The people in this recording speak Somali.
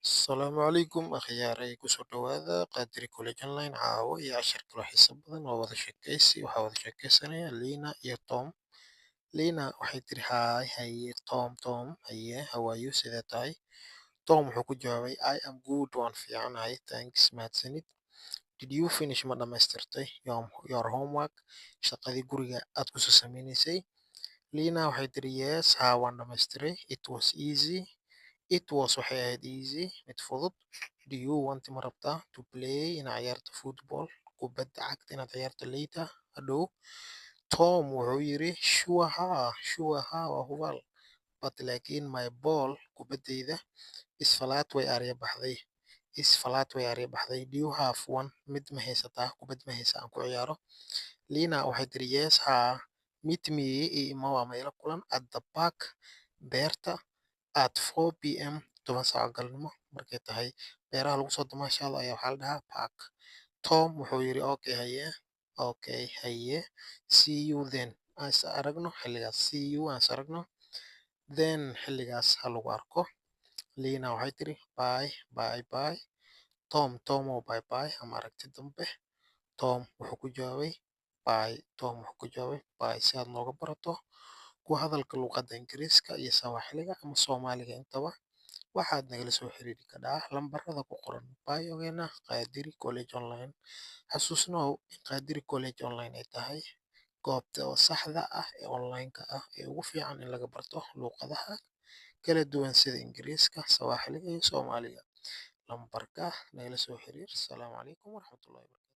Asalaamu calaykum akhyaaray kusoo dhawaada Qadiri College Online caawa iyo cashar kale oo xiiso badan waa wada sheekaysi waxaa wada sheekaysanaya Lina iyo Tom. Lina waxay tiri haay haye Tom haye how are you sidee tahay? Tom wuxuu ku jawaabay I am good waan fiicanahay thanks mahadsanid. Did you finish ma dhamaystirtay your homework shaqadii guriga aad kusoo sameynaysay? Lina waxay tiri yes haa waan dhamaystiray it was easy. It was waxay ahayd easy mid fudud. Do you want ma rabtaa to play inaad ciyaarto football kubadda cagta inaad ciyaarto later hadhow? Tom wuxuu yiri sure haa waa hubaal but laakiin my ball kubaddayda is flat way aarya baxday. Do you have one mid ma haysataa kubad ma haysaa aan ku ciyaaro? Lina waxay tiri yes haa meet me ima waa ila kulan at the park beerta at 4 p.m. 10 saac galabnimo markay tahay beeraha lagu soo damaashaado ayaa waxaa la dhahaa park. Tom wuxuu yiri okay haye see you then aan is aragno xilligaas see you aan is aragno then xilligaas ha lagu arko. Lina waxay tiri bye. Tom oo bye ama aragti dambe. Tom wuxuu ku jawaabay bye si aad nooga barato ku hadalka luqadda Ingiriiska iyo Sawaaxiliga ama Soomaaliga intaba waxaad nagala soo xiriiri kadhaa lambarada ku qoran bio-geena Qadiri College Online. Xasuusnow in Qadiri College Online ay tahay goobta oo saxda ah ee online-ka ah ee ugu fiican in laga barto luqadaha kala duwan sida Ingiriiska, Sawaaxiliga iyo Soomaaliga. Lambarka nagala soo xiriir. Asalaamu calaykum waraxmatullaahi wabarakaatuh.